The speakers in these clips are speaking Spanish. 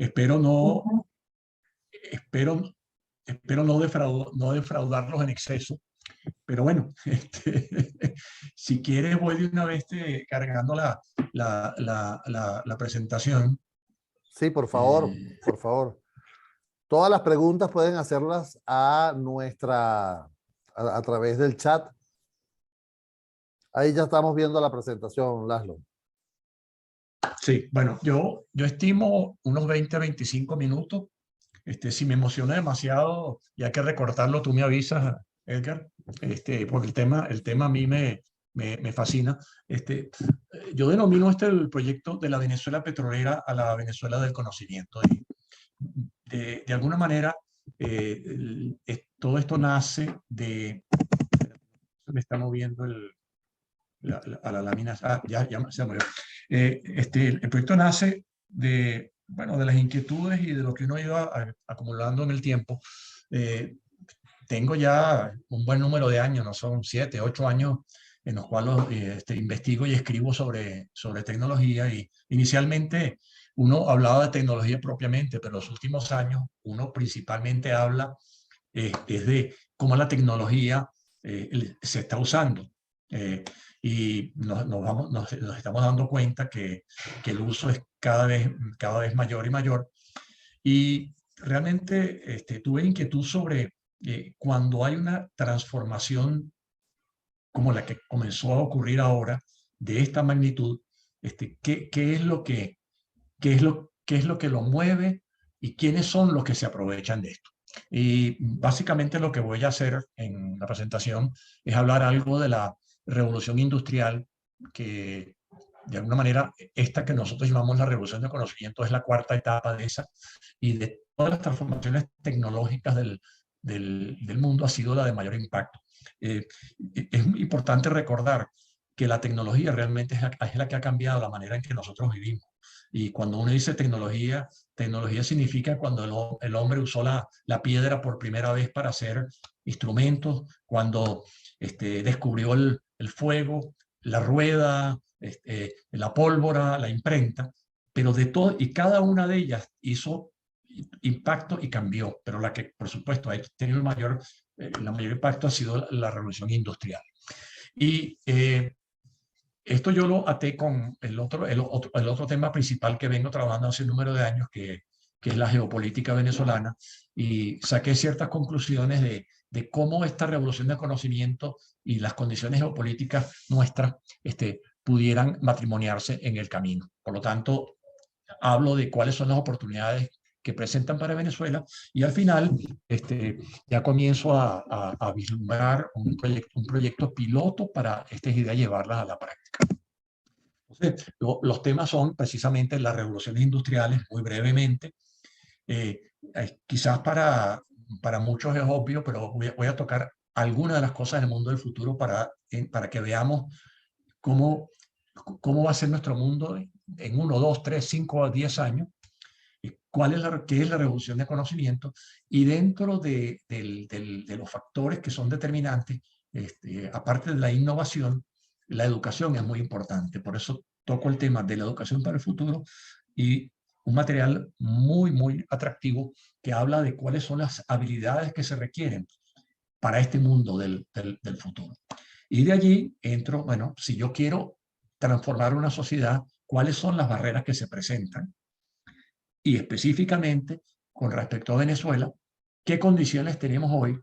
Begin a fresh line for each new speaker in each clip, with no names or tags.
Espero no,
Ujú.
espero, espero no defraudarlos en exceso, pero bueno, si quieres voy de una vez cargando la presentación.
Sí, por favor,
Eh,
por favor. Todas las preguntas pueden hacerlas a través del chat. Ahí ya estamos viendo la presentación, Laszlo.
sí, bueno, yo estimo unos 20 a 25 minutos. Si me emociona demasiado y hay que recortarlo, tú me avisas, Edgar, porque el tema a mí me fascina. Yo denomino el proyecto de la Venezuela petrolera a la Venezuela del conocimiento. Y de alguna manera, todo esto nace de... Se me está moviendo a la lámina. Ah, ya se murió. El proyecto nace bueno, de las inquietudes y de lo que uno iba acumulando en el tiempo. Eh, Tengo ya un buen número de años, no son 7, 8 años en los cuales investigo y escribo sobre tecnología. Y inicialmente uno hablaba de tecnología propiamente, pero en los últimos años uno principalmente habla es de cómo la tecnología se está usando. Eh, y nos estamos dando cuenta que el uso es cada vez mayor y mayor. Y realmente tuve inquietud sobre cuando hay una transformación como la que comenzó a ocurrir ahora, de esta magnitud, ¿qué es lo qué es lo que lo mueve y quiénes son los que se aprovechan de esto? Y básicamente lo que voy a hacer en la presentación es hablar algo de la revolución industrial, que de alguna manera esta que nosotros llamamos la revolución de conocimiento es la cuarta etapa de esa, y de todas las transformaciones tecnológicas del mundo ha sido la de mayor impacto. Es importante recordar que la tecnología realmente es la que ha cambiado la manera en que nosotros vivimos. Y cuando uno dice tecnología, tecnología significa cuando el hombre usó la piedra por primera vez para hacer instrumentos, cuando descubrió el fuego, la rueda, la pólvora, la imprenta, pero de todo, y cada una de ellas hizo impacto y cambió, pero la que por supuesto ha tenido el mayor impacto ha sido la revolución industrial. Y esto yo lo até con el otro tema principal que vengo trabajando hace un número de años, que es la geopolítica venezolana, y saqué ciertas conclusiones de cómo esta revolución de conocimiento y las condiciones geopolíticas nuestras pudieran matrimoniarse en el camino. Por lo tanto, hablo de cuáles son las oportunidades que presentan para Venezuela, y al final ya comienzo a vislumbrar un proyecto piloto para estas ideas llevarlas a la práctica. Entonces, los temas son precisamente las revoluciones industriales, muy brevemente. Quizás para muchos es obvio, pero voy a tocar algunas de las cosas del mundo del futuro para que veamos cómo, cómo va a ser nuestro mundo en 1, 2, 3, 5 a 10 años, qué es la revolución de conocimiento, y dentro de los factores que son determinantes, aparte de la innovación, la educación es muy importante. Por eso toco el tema de la educación para el futuro, y un material muy atractivo que habla de cuáles son las habilidades que se requieren para este mundo del futuro. Y de allí entro, bueno, si yo quiero transformar una sociedad, ¿cuáles son las barreras que se presentan? Y específicamente, con respecto a Venezuela, ¿qué condiciones tenemos hoy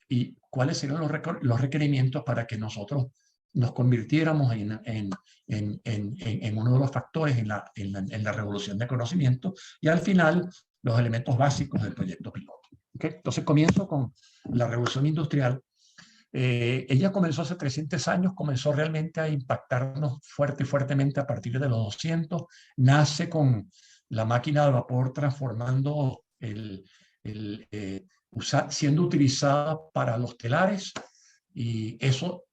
y cuáles serían los requerimientos para que nosotros nos convirtiéramos en uno de los factores en la revolución de conocimiento? Y al final, los elementos básicos del proyecto piloto. ¿Okay? Entonces comienzo con la revolución industrial. Ella comenzó hace 300 años, comenzó realmente a impactarnos fuertemente a partir de los 200. Nace con la máquina de vapor transformando siendo utilizada para los telares, y eso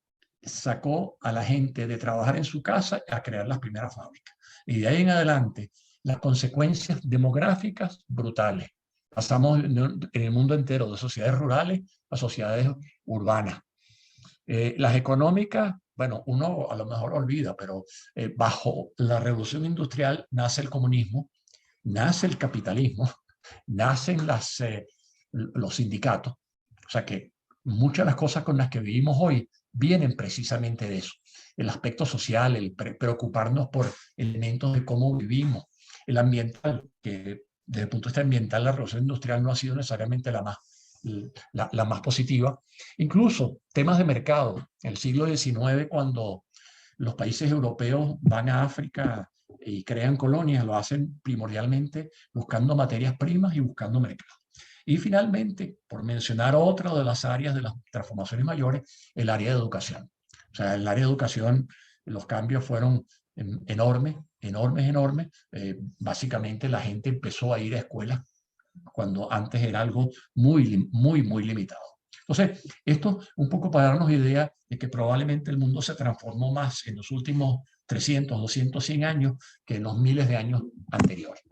sacó a la gente de trabajar en su casa a crear las primeras fábricas. Y de ahí en adelante, las consecuencias demográficas brutales. Pasamos en el mundo entero de sociedades rurales a sociedades urbanas. Las económicas, bueno, uno a lo mejor olvida, pero bajo la revolución industrial nace el comunismo, nace el capitalismo, nacen los sindicatos. O sea que muchas de las cosas con las que vivimos hoy vienen precisamente de eso. El aspecto social, el preocuparnos por elementos de cómo vivimos, el ambiental, que desde el punto de vista ambiental la revolución industrial no ha sido necesariamente la más positiva. Incluso temas de mercado. En el siglo XIX, cuando los países europeos van a África y crean colonias, lo hacen primordialmente buscando materias primas y buscando mercado. Y finalmente, por mencionar otra de las áreas de las transformaciones mayores, el área de educación. O sea, en el área de educación los cambios fueron enormes, enormes, enormes. Básicamente la gente empezó a ir a escuelas cuando antes era algo muy, muy, muy limitado. Entonces, esto un poco para darnos idea de que probablemente el mundo se transformó más en los últimos 300, 200, 100 años que en los miles de años anteriores.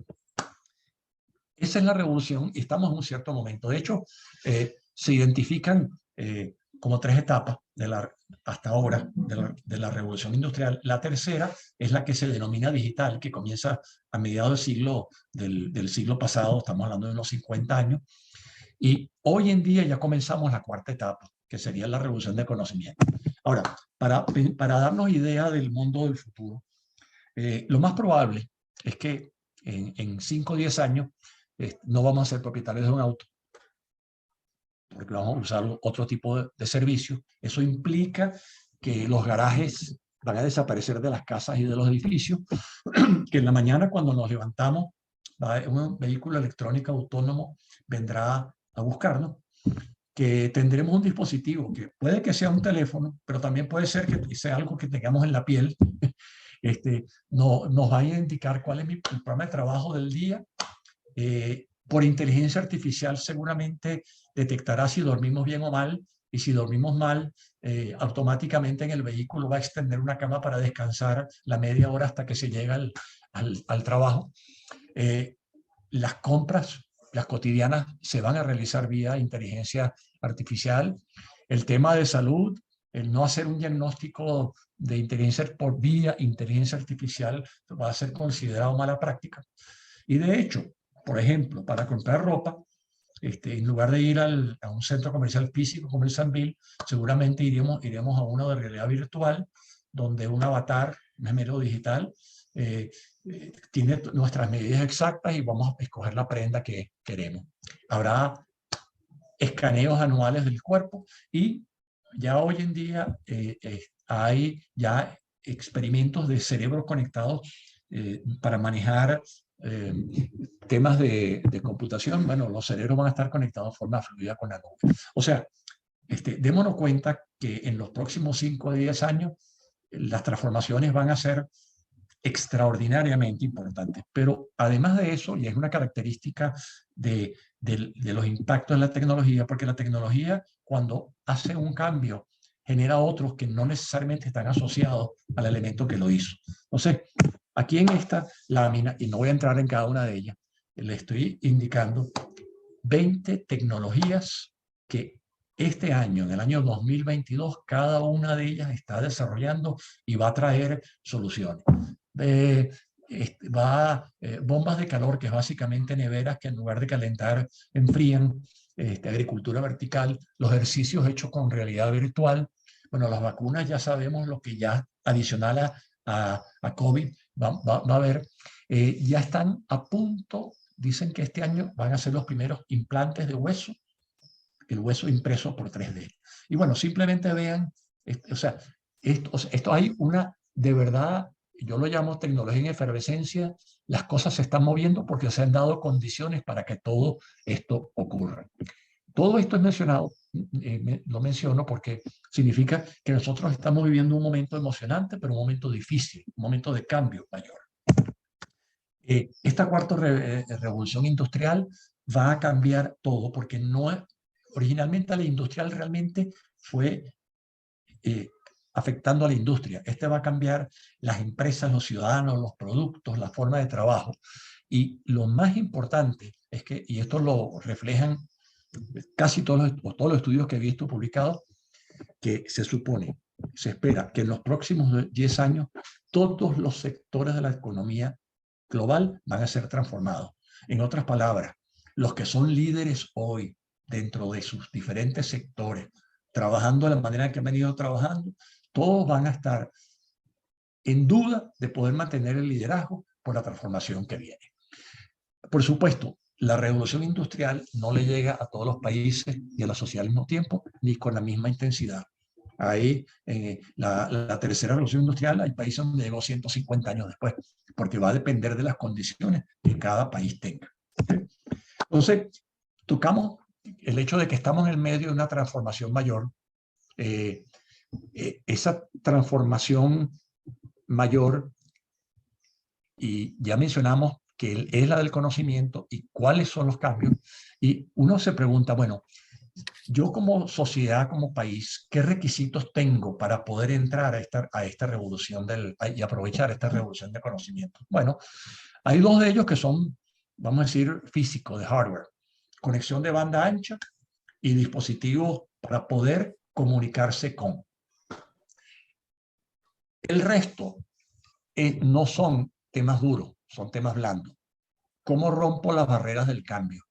Esa es la revolución y estamos en un cierto momento. De hecho, se identifican como 3 etapas hasta ahora de la revolución industrial. La tercera es la que se denomina digital, que comienza a mediados del siglo pasado, estamos hablando de unos 50 años, y hoy en día ya comenzamos la cuarta etapa, que sería la revolución de conocimiento. Ahora, para darnos idea del mundo del futuro, lo más probable es que en 5 o 10 años no vamos a ser propietarios de un auto, porque vamos a usar otro tipo de servicio. Eso implica que los garajes van a desaparecer de las casas y de los edificios, que en la mañana cuando nos levantamos, un vehículo electrónico autónomo vendrá a buscarnos, que tendremos un dispositivo que puede que sea un teléfono, pero también puede ser que sea algo que tengamos en la piel. Nos va a indicar cuál es el programa de trabajo del día. Por inteligencia artificial seguramente detectará si dormimos bien o mal, y si dormimos mal, automáticamente en el vehículo va a extender una cama para descansar la media hora hasta que se llega al trabajo. Las compras, las cotidianas, se van a realizar vía inteligencia artificial. El tema de salud, el no hacer un diagnóstico de inteligencia por vía inteligencia artificial va a ser considerado mala práctica. Y de hecho, por ejemplo, para comprar ropa, en lugar de ir a un centro comercial físico como el Sambil, seguramente iremos a uno de realidad virtual, donde un avatar, un gemelo digital, tiene nuestras medidas exactas y vamos a escoger la prenda que queremos. Habrá escaneos anuales del cuerpo y ya hoy en día hay ya experimentos de cerebros conectados para manejar temas de computación. Bueno, los cerebros van a estar conectados de forma fluida con la nube. O sea, démonos cuenta que en los próximos 5 o 10 años las transformaciones van a ser extraordinariamente importantes. Pero además de eso, y es una característica de los impactos de la tecnología, porque la tecnología, cuando hace un cambio, genera otros que no necesariamente están asociados al elemento que lo hizo. Entonces, aquí en esta lámina, y no voy a entrar en cada una de ellas, le estoy indicando 20 tecnologías que este año, en el año 2022, cada una de ellas está desarrollando y va a traer soluciones. Bombas de calor, que es básicamente neveras que en lugar de calentar, enfrían, agricultura vertical, los ejercicios hechos con realidad virtual. Bueno, las vacunas ya sabemos lo que ya adicional a COVID va a haber. Ya están a punto, dicen que este año van a ser los primeros implantes de hueso, el hueso impreso por 3D. Y bueno, simplemente vean, esto hay una, de verdad, yo lo llamo tecnología en efervescencia, las cosas se están moviendo porque se han dado condiciones para que todo esto ocurra. Todo esto es mencionado, lo menciono porque significa que nosotros estamos viviendo un momento emocionante, pero un momento difícil, un momento de cambio mayor. Esta cuarta revolución industrial va a cambiar todo porque originalmente la industrial realmente fue afectando a la industria. Va a cambiar las empresas, los ciudadanos, los productos, la forma de trabajo. Y lo más importante es que, y esto lo reflejan casi todos los estudios que he visto publicados, que se espera que en los próximos 10 años todos los sectores de la economía global van a ser transformados. En otras palabras, los que son líderes hoy dentro de sus diferentes sectores, trabajando de la manera que han venido trabajando, todos van a estar en duda de poder mantener el liderazgo por la transformación que viene. Por supuesto, la revolución industrial no le llega a todos los países y a la sociedad al mismo tiempo, ni con la misma intensidad. Ahí, la tercera revolución industrial, hay países donde llegó 150 años después, porque va a depender de las condiciones que cada país tenga. Entonces, tocamos el hecho de que estamos en el medio de una transformación mayor. Esa transformación mayor, y ya mencionamos que es la del conocimiento y cuáles son los cambios, y uno se pregunta, bueno, yo como sociedad, como país, ¿qué requisitos tengo para poder entrar a esta revolución y aprovechar esta revolución de conocimiento? Bueno, hay dos de ellos que son, vamos a decir, físicos, de hardware. Conexión de banda ancha y dispositivos para poder comunicarse con. El resto no son temas duros, son temas blandos. ¿Cómo rompo las barreras del cambio?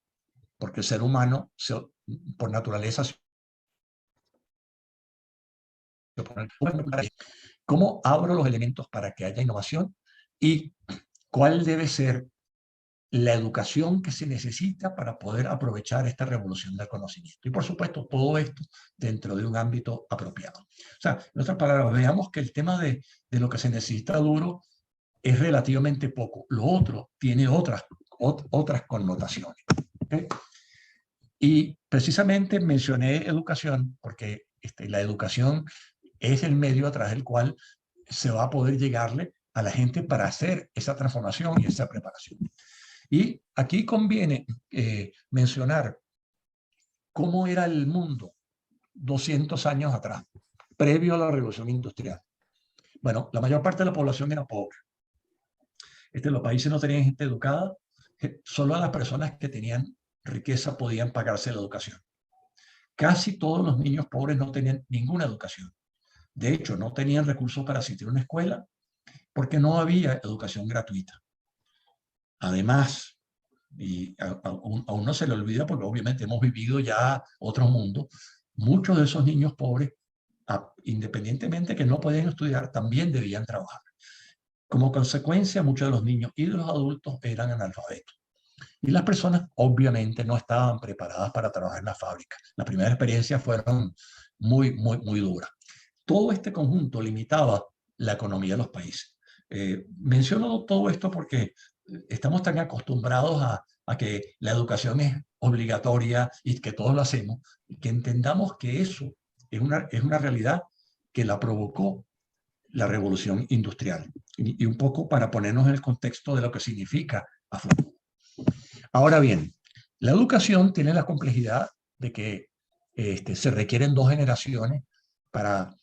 Porque el ser humano, por naturaleza, ¿cómo abro los elementos para que haya innovación? ¿Y cuál debe ser la educación que se necesita para poder aprovechar esta revolución del conocimiento? Y por supuesto, todo esto dentro de un ámbito apropiado. O sea, en otras palabras, veamos que el tema de lo que se necesita duro es relativamente poco. Lo otro tiene otras connotaciones. ¿Okay? Y precisamente mencioné educación porque la educación es el medio a través del cual se va a poder llegarle a la gente para hacer esa transformación y esa preparación. Y aquí conviene mencionar cómo era el mundo 200 años atrás, previo a la revolución industrial. Bueno, la mayor parte de la población era pobre. Los países no tenían gente educada, solo las personas que tenían riqueza podían pagarse la educación. Casi todos los niños pobres no tenían ninguna educación. De hecho, no tenían recursos para asistir a una escuela porque no había educación gratuita. Además, y a uno se le olvida porque obviamente hemos vivido ya otro mundo, muchos de esos niños pobres, independientemente que no podían estudiar, también debían trabajar. Como consecuencia, muchos de los niños y de los adultos eran analfabetos. Y las personas obviamente no estaban preparadas para trabajar en la fábrica. Las primeras experiencias fueron muy duras. Todo este conjunto limitaba la economía de los países. Menciono todo esto porque estamos tan acostumbrados a que la educación es obligatoria y que todos lo hacemos, que entendamos que eso es una realidad que la provocó la revolución industrial. Y un poco para ponernos en el contexto de lo que significa a futuro. Ahora bien, la educación tiene la complejidad de que se requieren 2 generaciones para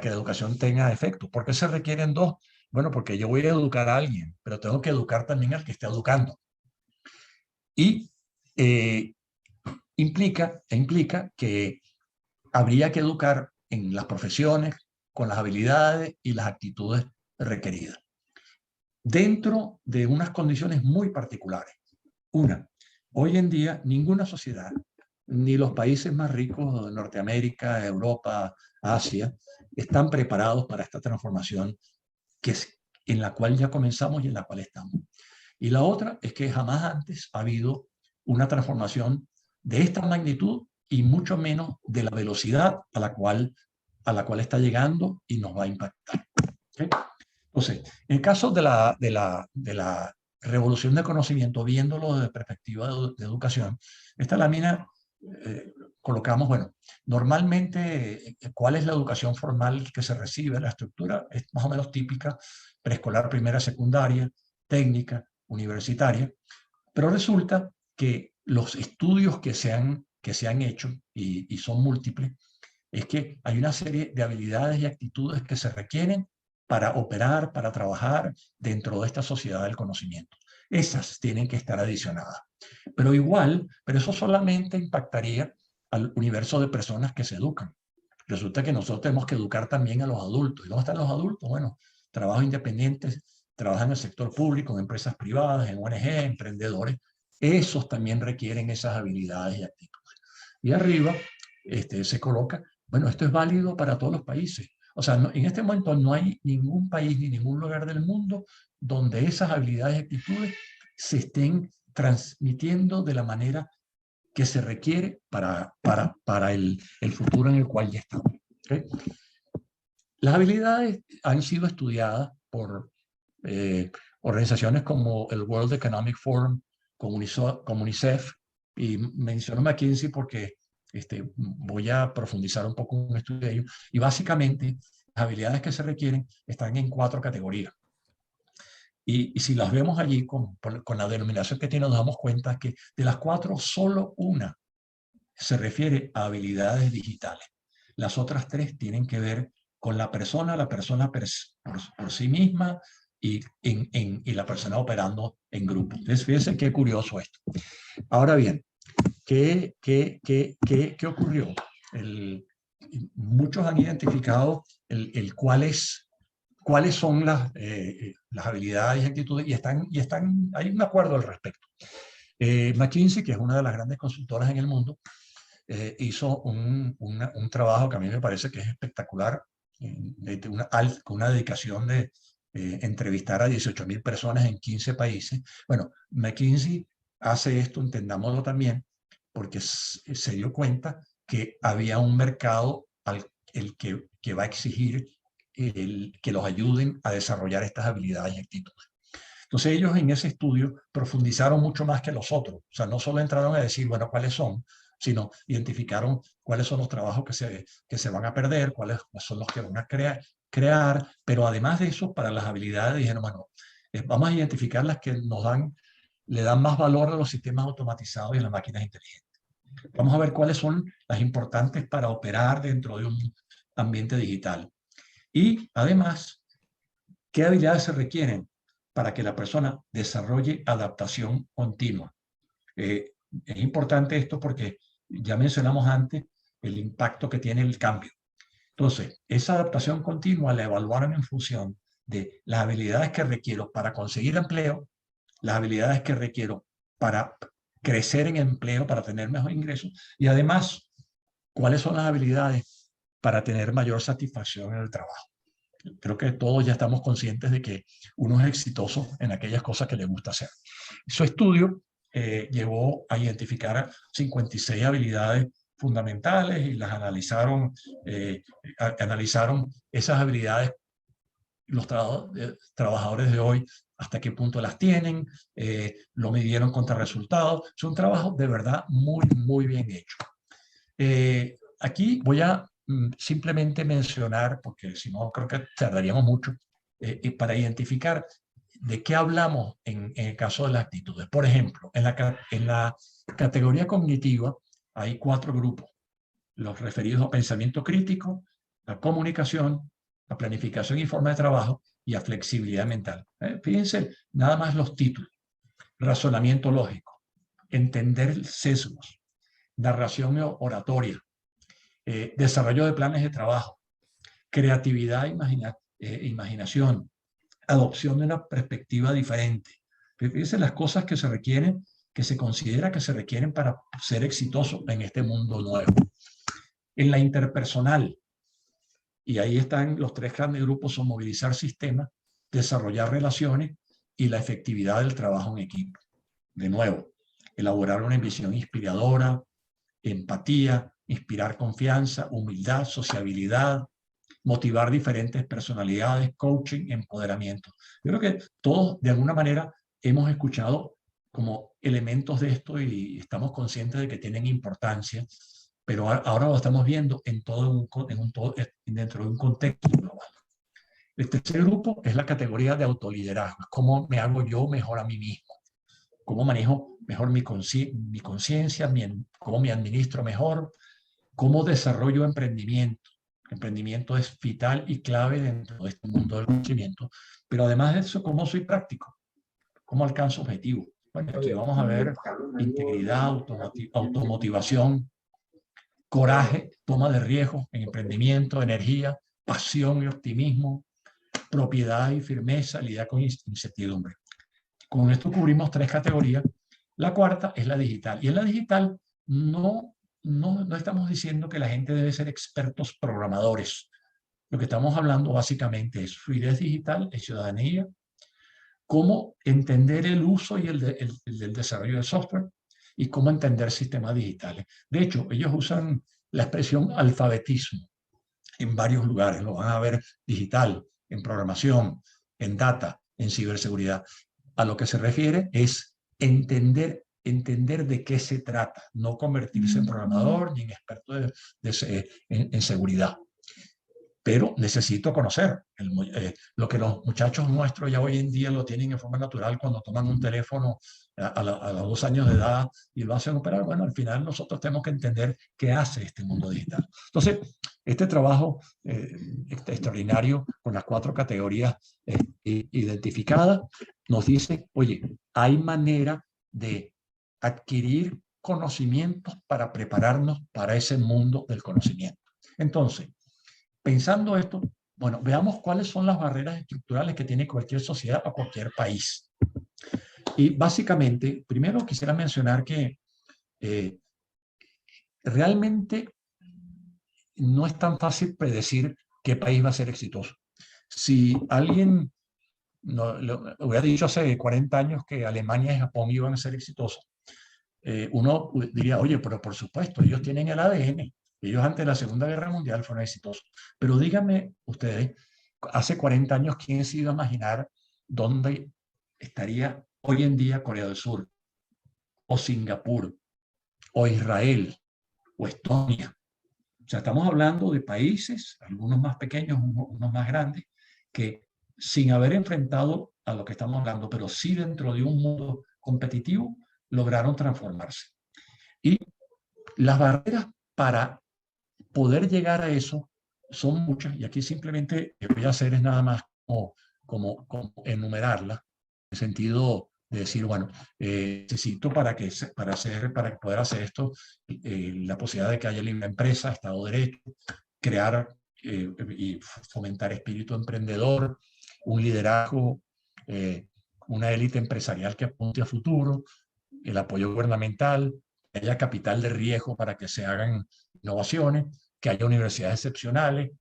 que la educación tenga efecto. ¿Por qué se requieren 2? Bueno, porque yo voy a educar a alguien, pero tengo que educar también al que esté educando. Y implica que habría que educar en las profesiones con las habilidades y las actitudes requeridas, dentro de unas condiciones muy particulares. Una, hoy en día ninguna sociedad, ni los países más ricos de Norteamérica, Europa, Asia, están preparados para esta transformación en la cual ya comenzamos y en la cual estamos. Y la otra es que jamás antes ha habido una transformación de esta magnitud y mucho menos de la velocidad a la cual está llegando y nos va a impactar. ¿Okay? Entonces, en el caso de la revolución de conocimiento, viéndolo desde perspectiva de educación, esta lámina colocamos, bueno, normalmente, ¿cuál es la educación formal que se recibe? La estructura es más o menos típica, preescolar, primaria, secundaria, técnica, universitaria, pero resulta que los estudios que se han hecho, y son múltiples, es que hay una serie de habilidades y actitudes que se requieren para operar, para trabajar dentro de esta sociedad del conocimiento. Esas tienen que estar adicionadas. Pero eso solamente impactaría al universo de personas que se educan. Resulta que nosotros tenemos que educar también a los adultos. ¿Y dónde están los adultos? Bueno, trabajos independientes, trabajan en el sector público, en empresas privadas, en ONG, emprendedores, esos también requieren esas habilidades y actitudes. Y arriba se coloca, bueno, esto es válido para todos los países. O sea, en este momento no hay ningún país ni ningún lugar del mundo donde esas habilidades y actitudes se estén transmitiendo de la manera que se requiere para el futuro en el cual ya estamos. ¿Okay? Las habilidades han sido estudiadas por organizaciones como el World Economic Forum, como UNICEF, y menciono McKinsey porque voy a profundizar un poco en un estudio de ello. Y básicamente, las habilidades que se requieren están en 4 categorías. Y si las vemos allí con la denominación que tiene, nos damos cuenta que de las 4, solo una se refiere a habilidades digitales. Las otras 3 tienen que ver con la persona por sí misma y la persona operando en grupo. Entonces, fíjense qué curioso esto. Ahora bien, ¿qué ocurrió? Muchos han identificado cuáles son las habilidades y actitudes y hay un acuerdo al respecto. McKinsey, que es una de las grandes consultoras en el mundo, hizo un trabajo que a mí me parece que es espectacular, con una dedicación de entrevistar a 18.000 personas en 15 países. Bueno, McKinsey hace esto, entendámoslo también, porque se dio cuenta que había un mercado que va a exigir que los ayuden a desarrollar estas habilidades y actitudes. Entonces ellos en ese estudio profundizaron mucho más que los otros. O sea, no solo entraron a decir, bueno, cuáles son, sino identificaron cuáles son los trabajos que se van a perder, cuáles son los que van a crear, pero además de eso, para las habilidades dijeron, bueno, vamos a identificar las que le dan más valor a los sistemas automatizados y a las máquinas inteligentes. Vamos a ver cuáles son las importantes para operar dentro de un ambiente digital. Y además, ¿qué habilidades se requieren para que la persona desarrolle adaptación continua? Es importante esto porque ya mencionamos antes el impacto que tiene el cambio. Entonces, esa adaptación continua la evaluaron en función de las habilidades que requiero para conseguir empleo, las habilidades que requiero para crecer en empleo, para tener mejor ingreso, y además, cuáles son las habilidades para tener mayor satisfacción en el trabajo. Creo que todos ya estamos conscientes de que uno es exitoso en aquellas cosas que le gusta hacer. Su estudio llevó a identificar 56 habilidades fundamentales y las analizaron esas habilidades, los trabajadores de hoy, hasta qué punto las tienen, lo midieron contra resultados. Es un trabajo de verdad muy, muy bien hecho. Aquí voy a simplemente mencionar, porque si no creo que tardaríamos mucho, para identificar de qué hablamos en el caso de las actitudes. Por ejemplo, en la categoría cognitiva hay 4 grupos, los referidos a pensamiento crítico, a comunicación, a planificación y forma de trabajo y a flexibilidad mental. Fíjense nada más los títulos: razonamiento lógico, entender sesgos, narración oratoria, desarrollo de planes de trabajo, creatividad e imaginación, adopción de una perspectiva diferente. Fíjense las cosas que se requieren, que se considera que se requieren para ser exitoso en este mundo nuevo. En la interpersonal, y ahí están los 3 grandes grupos, son movilizar sistemas, desarrollar relaciones y la efectividad del trabajo en equipo. De nuevo, elaborar una visión inspiradora, empatía, inspirar confianza, humildad, sociabilidad, motivar diferentes personalidades, coaching, empoderamiento. Yo creo que todos de alguna manera hemos escuchado como elementos de esto y estamos conscientes de que tienen importancia, pero ahora lo estamos viendo dentro de un contexto global. El tercer grupo es la categoría de autoliderazgo. ¿Cómo me hago yo mejor a mí mismo? ¿Cómo manejo mejor mi conciencia? ¿Cómo me administro mejor? ¿Cómo desarrollo emprendimiento? Emprendimiento es vital y clave dentro de este mundo del conocimiento. Pero además de eso, ¿cómo soy práctico? ¿Cómo alcanzo objetivos? Bueno, aquí vamos a ver integridad, automotivación, coraje, toma de riesgos en emprendimiento, energía, pasión y optimismo, propiedad y firmeza, lidiar con incertidumbre. Con esto cubrimos 3 categorías. La cuarta es la digital. Y en la digital no estamos diciendo que la gente debe ser expertos programadores. Lo que estamos hablando básicamente es fluidez digital, es ciudadanía, cómo entender el uso y el desarrollo del software y cómo entender sistemas digitales. De hecho, ellos usan la expresión alfabetismo en varios lugares. Lo van a ver digital, en programación, en data, en ciberseguridad. A lo que se refiere es entender de qué se trata, no convertirse en programador ni en experto en seguridad. Pero necesito conocer lo que los muchachos nuestros ya hoy en día lo tienen en forma natural cuando toman un teléfono a los 2 años de edad y lo hacen operar. Bueno, al final nosotros tenemos que entender qué hace este mundo digital. Entonces, este trabajo extraordinario con las 4 categorías identificadas nos dice, oye, hay manera de adquirir conocimientos para prepararnos para ese mundo del conocimiento. Entonces, pensando esto, bueno, veamos cuáles son las barreras estructurales que tiene cualquier sociedad o cualquier país. Y básicamente, primero quisiera mencionar que realmente no es tan fácil predecir qué país va a ser exitoso. Si alguien hubiera dicho hace 40 años que Alemania y Japón iban a ser exitosos, uno diría, oye, pero por supuesto, ellos tienen el ADN. Ellos antes de la Segunda Guerra Mundial fueron exitosos. Pero díganme ustedes, hace 40 años, ¿quién se iba a imaginar dónde estaría hoy en día Corea del Sur, o Singapur, o Israel, o Estonia? O sea, estamos hablando de países, algunos más pequeños, unos más grandes, que sin haber enfrentado a lo que estamos hablando, pero sí dentro de un mundo competitivo, lograron transformarse. Y las barreras para poder llegar a eso son muchas, y aquí simplemente lo que voy a hacer es nada más como enumerarlas, en el sentido de decir, bueno, necesito para poder hacer esto, la posibilidad de que haya libre empresa, Estado de Derecho, crear y fomentar espíritu emprendedor, un liderazgo, una élite empresarial que apunte a futuro, el apoyo gubernamental, que haya capital de riesgo para que se hagan innovaciones, que haya universidades excepcionales,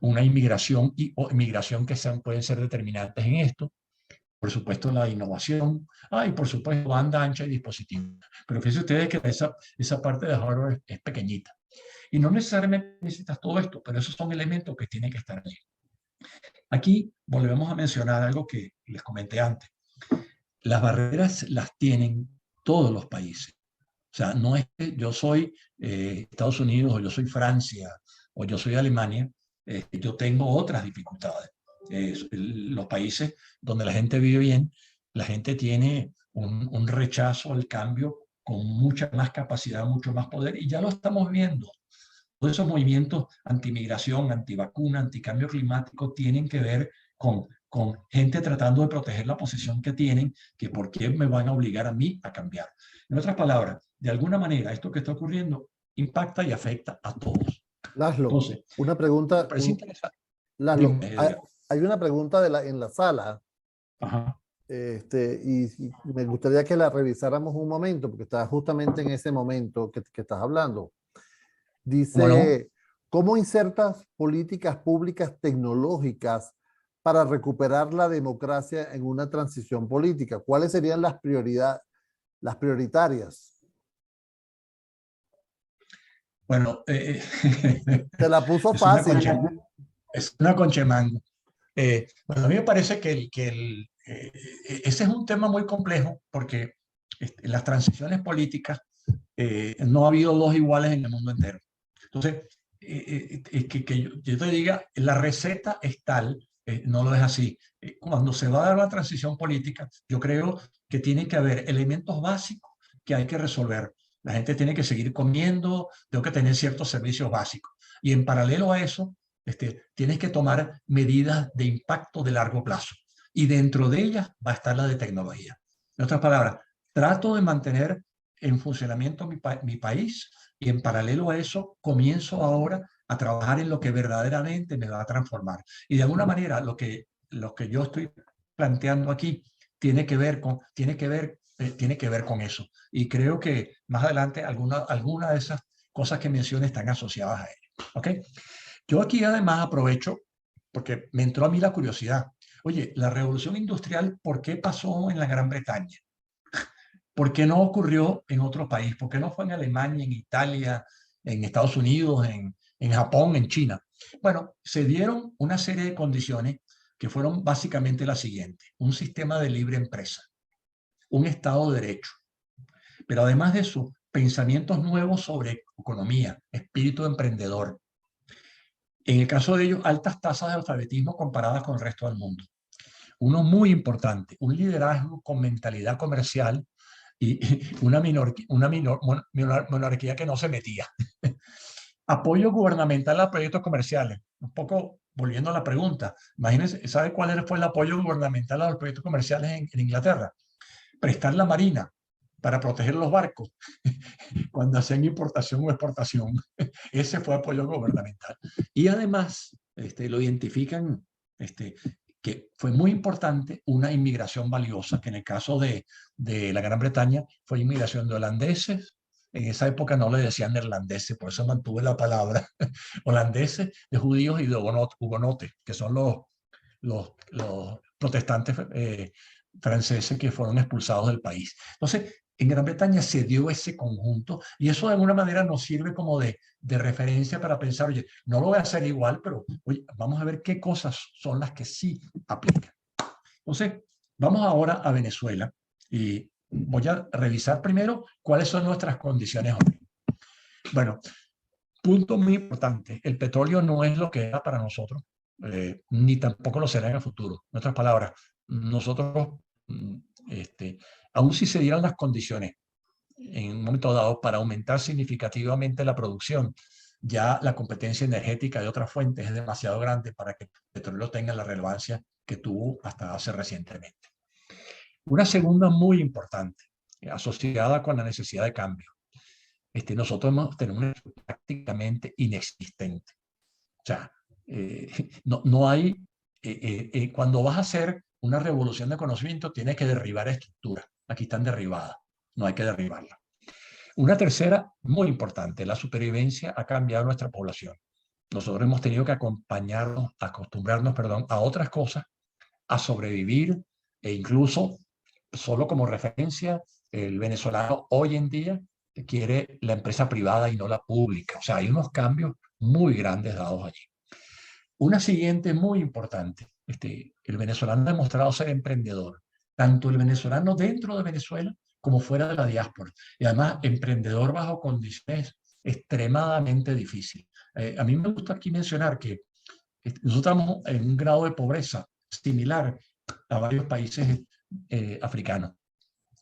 una inmigración o inmigración que pueden ser determinantes en esto, por supuesto la innovación, y por supuesto banda ancha y dispositivos. Pero fíjense ustedes que esa parte de hardware es pequeñita. Y no necesariamente necesitas todo esto, pero esos son elementos que tienen que estar allí. Aquí volvemos a mencionar algo que les comenté antes. Las barreras las tienen todos los países. O sea, no es que yo soy Estados Unidos o yo soy Francia o yo soy Alemania, yo tengo otras dificultades. Los países donde la gente vive bien, la gente tiene un rechazo al cambio con mucha más capacidad, mucho más poder, y ya lo estamos viendo. Todos esos movimientos anti-migración, anti-vacuna, anti-cambio climático tienen que ver con gente tratando de proteger la posición que tienen, que por qué me van a obligar a mí a cambiar. En otras palabras, de alguna manera, esto que está ocurriendo impacta y afecta a todos.
Laszlo,
Entonces,
una pregunta. Laszlo, hay una pregunta en la sala.
Ajá.
Y me gustaría que la revisáramos un momento, porque está justamente en ese momento que estás hablando. Dice, ¿cómo insertas políticas públicas tecnológicas para recuperar la democracia en una transición política? ¿Cuáles serían las prioritarias?
Bueno,
Te la puso fácil.
Es una conchemango. Bueno, a mí me parece que ese es un tema muy complejo porque en las transiciones políticas no ha habido dos iguales en el mundo entero. Entonces, que yo te diga, la receta es tal, no lo es así. Cuando se va a dar la transición política, yo creo que tiene que haber elementos básicos que hay que resolver. La gente tiene que seguir comiendo, tengo que tener ciertos servicios básicos. Y en paralelo a eso, tienes que tomar medidas de impacto de largo plazo. Y dentro de ellas va a estar la de tecnología. En otras palabras, trato de mantener en funcionamiento mi país y en paralelo a eso comienzo ahora a trabajar en lo que verdaderamente me va a transformar. Y de alguna manera lo que yo estoy planteando aquí tiene que ver con eso. Y creo que más adelante alguna de esas cosas que mencioné están asociadas a ello. ¿Ok? Yo aquí además aprovecho, porque me entró a mí la curiosidad. Oye, la revolución industrial, ¿por qué pasó en la Gran Bretaña? ¿Por qué no ocurrió en otro país? ¿Por qué no fue en Alemania, en Italia, en Estados Unidos, en Japón, en China? Bueno, se dieron una serie de condiciones que fueron básicamente las siguientes. Un sistema de libre empresa, un Estado de Derecho, pero además de eso, pensamientos nuevos sobre economía, espíritu emprendedor. En el caso de ellos, altas tasas de alfabetismo comparadas con el resto del mundo. Uno muy importante, un liderazgo con mentalidad comercial y una monarquía que no se metía. Apoyo gubernamental a proyectos comerciales. Un poco volviendo a la pregunta, imagínense, ¿sabe cuál fue el apoyo gubernamental a los proyectos comerciales en Inglaterra? Prestar la marina para proteger los barcos cuando hacían importación o exportación. Ese fue apoyo gubernamental. Y además, lo identifican, que fue muy importante una inmigración valiosa, que en el caso de la Gran Bretaña fue inmigración de holandeses. En esa época no le decían neerlandeses, por eso mantuve la palabra holandeses, de judíos y de hugonotes, que son los protestantes franceses que fueron expulsados del país. Entonces, en Gran Bretaña se dio ese conjunto y eso de alguna manera nos sirve como de referencia para pensar, oye, no lo voy a hacer igual, pero oye, vamos a ver qué cosas son las que sí aplican. Entonces, vamos ahora a Venezuela y voy a revisar primero cuáles son nuestras condiciones hoy. Bueno, punto muy importante, el petróleo no es lo que era para nosotros, ni tampoco lo será en el futuro. En otras palabras, nosotros, aun si se dieran las condiciones en un momento dado para aumentar significativamente la producción, ya la competencia energética de otras fuentes es demasiado grande para que el petróleo tenga la relevancia que tuvo hasta hace recientemente. Una segunda muy importante, asociada con la necesidad de cambio. Nosotros tenemos una prácticamente inexistente. O sea, no hay, cuando vas a hacer una revolución de conocimiento, tienes que derribar estructuras. Aquí están derribadas, no hay que derribarlas. Una tercera, muy importante, la supervivencia ha cambiado nuestra población. Nosotros hemos tenido que acostumbrarnos, a otras cosas, a sobrevivir e incluso, solo como referencia, el venezolano hoy en día quiere la empresa privada y no la pública. O sea, hay unos cambios muy grandes dados allí. Una siguiente muy importante, el venezolano ha demostrado ser emprendedor, tanto el venezolano dentro de Venezuela como fuera de la diáspora, y además emprendedor bajo condiciones extremadamente difíciles. A mí me gusta aquí mencionar que nosotros estamos en un grado de pobreza similar a varios países africanos.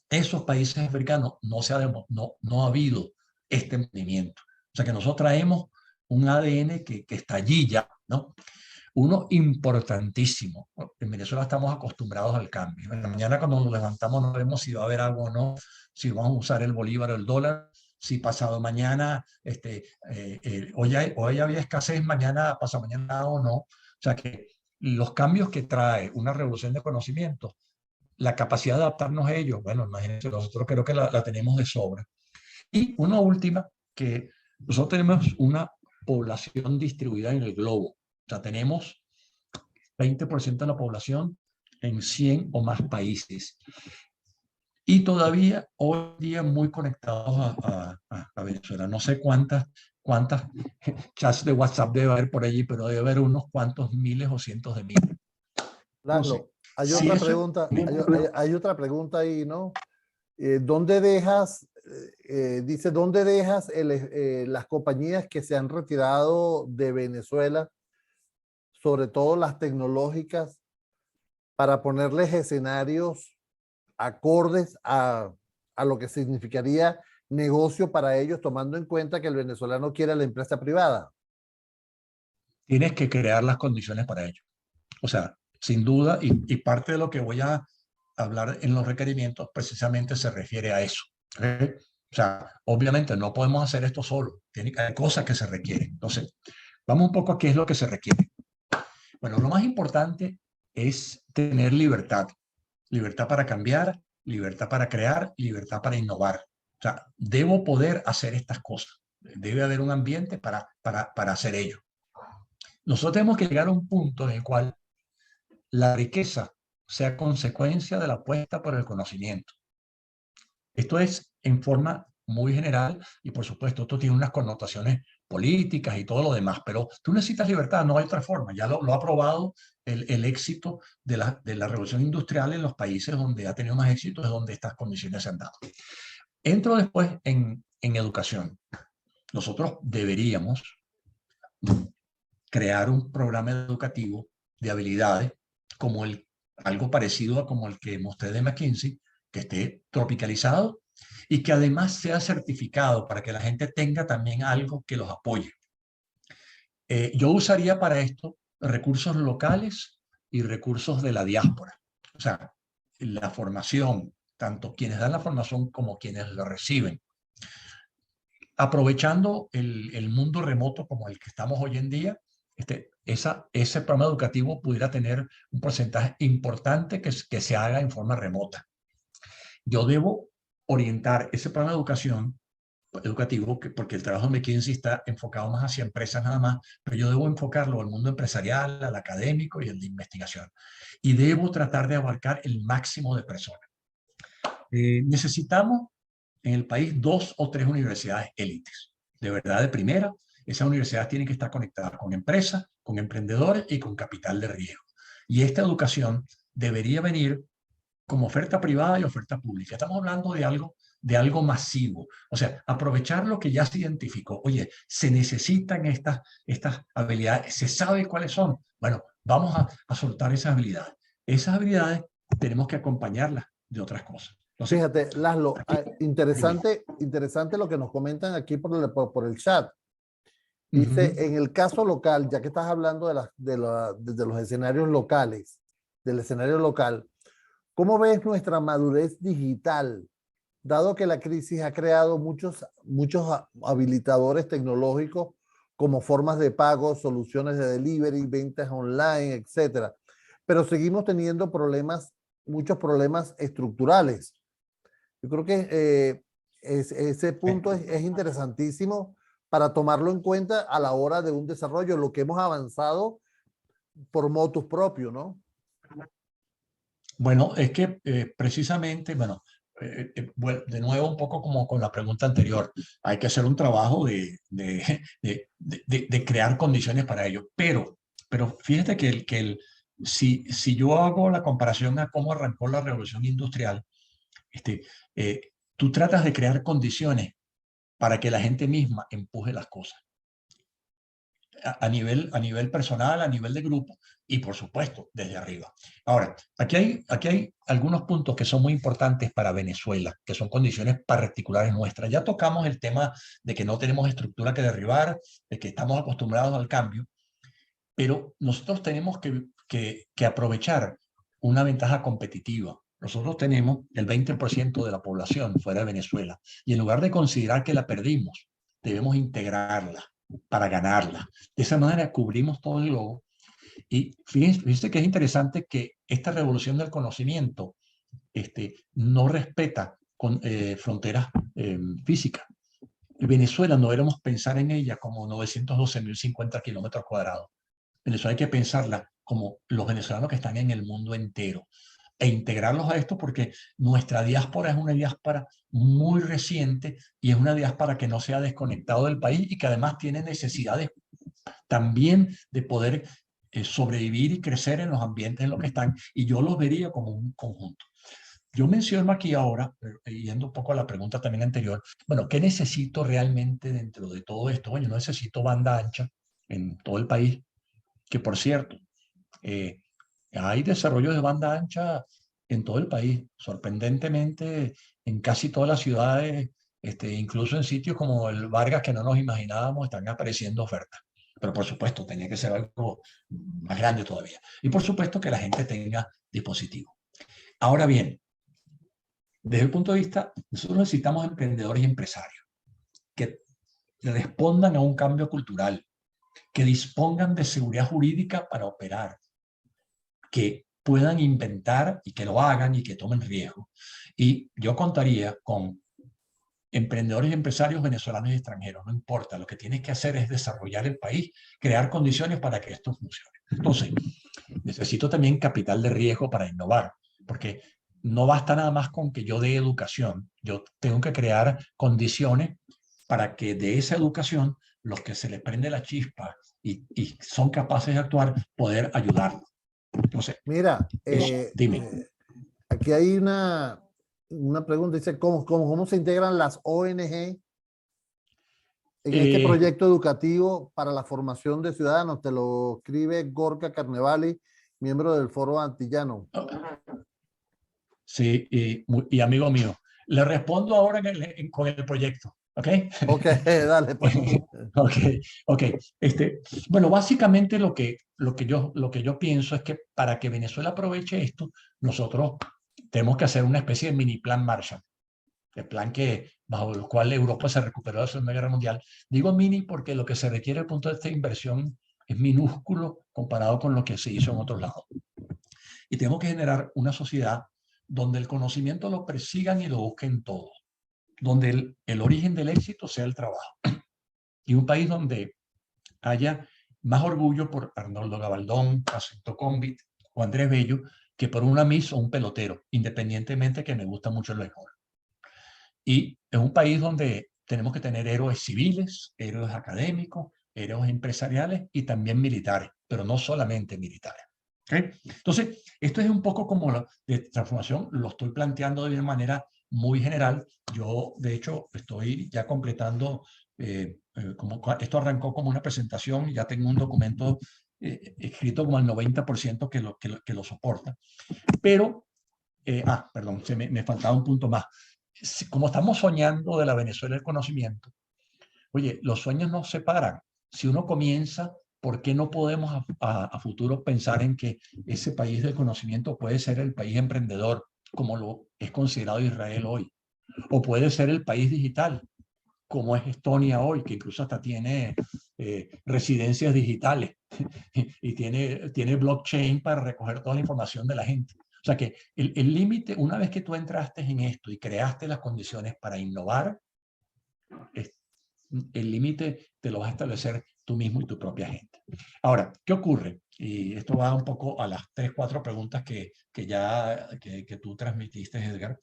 Esos países africanos no ha habido este emprendimiento. O sea que nosotros traemos un ADN que está allí ya, ¿no? Uno importantísimo. En Venezuela estamos acostumbrados al cambio. En la mañana cuando nos levantamos no vemos si va a haber agua o no, si vamos a usar el bolívar o el dólar, si pasado mañana, hoy había escasez, mañana, pasado mañana o no. O sea que los cambios que trae una revolución de conocimiento, la capacidad de adaptarnos a ellos, bueno, imagínense, nosotros creo que la tenemos de sobra. Y una última, que nosotros tenemos una población distribuida en el globo. O sea, tenemos 20% de la población en 100 o más países. Y todavía hoy día muy conectados a Venezuela. No sé cuántas chats de WhatsApp debe haber por allí, pero debe haber unos cuantos miles o cientos de miles.
Laszlo, hay
sí,
otra pregunta, hay otra pregunta ahí, ¿no? ¿Dónde dejas, dice, dónde dejas las compañías que se han retirado de Venezuela, sobre todo las tecnológicas, para ponerles escenarios acordes a lo que significaría negocio para ellos, tomando en cuenta que el venezolano quiere la empresa privada?
Tienes que crear las condiciones para ello. O sea, sin duda, y parte de lo que voy a hablar en los requerimientos precisamente se refiere a eso. O sea, obviamente no podemos hacer esto solo, hay cosas que se requieren. Entonces, Vamos un poco a qué es lo que se requiere. Bueno, lo más importante es tener libertad. Libertad para cambiar, libertad para crear, libertad para innovar. O sea, debo poder hacer estas cosas. Debe haber un ambiente para hacer ello. Nosotros tenemos que llegar a un punto en el cual la riqueza sea consecuencia de la apuesta por el conocimiento. Esto es en forma muy general y por supuesto esto tiene unas connotaciones políticas y todo lo demás, pero tú necesitas libertad, no hay otra forma. Ya lo ha probado el éxito de la revolución industrial en los países donde ha tenido más éxito, es donde estas condiciones se han dado. Entro después en educación. Nosotros deberíamos crear un programa educativo de habilidades como algo parecido a como el que mostré de McKinsey, que esté tropicalizado y que además sea certificado para que la gente tenga también algo que los apoye. Yo usaría para esto recursos locales y recursos de la diáspora. O sea, la formación, tanto quienes dan la formación como quienes la reciben. Aprovechando el mundo remoto como el que estamos hoy en día, ese programa educativo pudiera tener un porcentaje importante que se haga en forma remota. Yo debo orientar ese programa de educativo, porque el trabajo de McKinsey está enfocado más hacia empresas nada más, pero yo debo enfocarlo al mundo empresarial, al académico y al de investigación. Y debo tratar de abarcar el máximo de personas. Necesitamos en el país 2 o 3 universidades élites, de verdad de primera. Esas universidades tienen que estar conectadas con empresas, con emprendedores y con capital de riesgo. Y esta educación debería venir como oferta privada y oferta pública. Estamos hablando de algo masivo. O sea, aprovechar lo que ya se identificó. Oye, se necesitan estas habilidades, se sabe cuáles son. Bueno, vamos a soltar esas habilidades. Esas habilidades tenemos que acompañarlas de otras cosas. Entonces,
Fíjate, Laszlo,
dime.
interesante lo que nos comentan aquí por el chat. Dice,
Ujú.
en el caso local, ya que estás hablando de los escenarios locales, del escenario local, ¿cómo ves nuestra madurez digital? Dado que la crisis ha creado muchos habilitadores tecnológicos como formas de pago, soluciones de delivery, ventas online, etcétera. Pero seguimos teniendo muchos problemas estructurales. Yo creo que ese punto es interesantísimo para tomarlo en cuenta a la hora de un desarrollo, lo que hemos avanzado por motus propio, ¿no?
Bueno, es que precisamente, bueno, de nuevo un poco como con la pregunta anterior, hay que hacer un trabajo de crear condiciones para ello. Pero fíjate si yo hago la comparación a cómo arrancó la revolución industrial, este, eh, tú tratas de crear condiciones para que la gente misma empuje las cosas a nivel personal, a nivel de grupo y por supuesto desde arriba. Ahora, aquí hay algunos puntos que son muy importantes para Venezuela, que son condiciones particulares nuestras. Ya tocamos el tema de que no tenemos estructura que derribar, de que estamos acostumbrados al cambio, pero nosotros tenemos que aprovechar una ventaja competitiva. Nosotros tenemos el 20% de la población fuera de Venezuela y en lugar de considerar que la perdimos, debemos integrarla para ganarla. De esa manera cubrimos todo el globo y fíjense que es interesante que esta revolución del conocimiento no respeta fronteras físicas. Venezuela no debemos pensar en ella como 912.050 kilómetros cuadrados. Venezuela hay que pensarla como los venezolanos que están en el mundo entero e integrarlos a esto porque nuestra diáspora es una diáspora muy reciente y es una diáspora que no se ha desconectado del país y que además tiene necesidades también de poder sobrevivir y crecer en los ambientes en los que están y yo los vería como un conjunto. Yo menciono aquí ahora, yendo un poco a la pregunta también anterior, bueno, ¿qué necesito realmente dentro de todo esto? Bueno, yo necesito banda ancha en todo el país, que por cierto, eh, hay desarrollo de banda ancha en todo el país, sorprendentemente en casi todas las ciudades, incluso en sitios como el Vargas que no nos imaginábamos, están apareciendo ofertas. Pero por supuesto, tenía que ser algo más grande todavía. Y por supuesto que la gente tenga dispositivo. Ahora bien, desde el punto de vista, nosotros necesitamos emprendedores y empresarios que respondan a un cambio cultural, que dispongan de seguridad jurídica para operar, que puedan inventar y que lo hagan y que tomen riesgo. Y yo contaría con emprendedores y empresarios venezolanos y extranjeros, no importa, lo que tienes que hacer es desarrollar el país, crear condiciones para que esto funcione. Entonces, necesito también capital de riesgo para innovar, porque no basta nada más con que yo dé educación, yo tengo que crear condiciones para que de esa educación los que se les prende la chispa y son capaces de actuar, poder ayudarlos. Entonces,
Mira,
dime.
aquí hay una pregunta, dice, ¿cómo se integran las ONG en este proyecto educativo para la formación de ciudadanos? Te lo escribe Gorka Carnevali, miembro del Foro Antillano.
Sí, y amigo mío, le respondo ahora con el proyecto, ¿ok?
Ok, dale pues.
Ok, ok. Bueno, básicamente lo que yo pienso es que para que Venezuela aproveche esto, nosotros tenemos que hacer una especie de mini plan Marshall, el plan bajo el cual Europa se recuperó de la Segunda Guerra Mundial. Digo mini porque lo que se requiere desde el punto de esta inversión es minúsculo comparado con lo que se hizo en otros lados. Y tenemos que generar una sociedad donde el conocimiento lo persigan y lo busquen todos, donde el origen del éxito sea el trabajo. Y un país donde haya más orgullo por Arnoldo Gabaldón, Jacinto Combit o Andrés Bello que por una Miss o un pelotero, independientemente que me gusta mucho el béisbol. Y es un país donde tenemos que tener héroes civiles, héroes académicos, héroes empresariales y también militares, pero no solamente militares. ¿Okay? Entonces, esto es un poco como la de transformación, lo estoy planteando de una manera muy general. Yo, de hecho, estoy ya completando, esto arrancó como una presentación, ya tengo un documento escrito como al 90% que lo soporta. Pero, perdón, me faltaba un punto más. Como estamos soñando de la Venezuela del conocimiento, oye, los sueños no se paran. Si uno comienza, ¿por qué no podemos a futuro pensar en que ese país del conocimiento puede ser el país emprendedor, como lo es considerado Israel hoy? O puede ser el país digital, como es Estonia hoy, que incluso hasta tiene residencias digitales y tiene blockchain para recoger toda la información de la gente. O sea que el límite, una vez que tú entraste en esto y creaste las condiciones para innovar, el límite te lo vas a establecer tú mismo y tu propia gente. Ahora, ¿qué ocurre? Y esto va un poco a las 3, 4 preguntas que tú transmitiste, Edgar.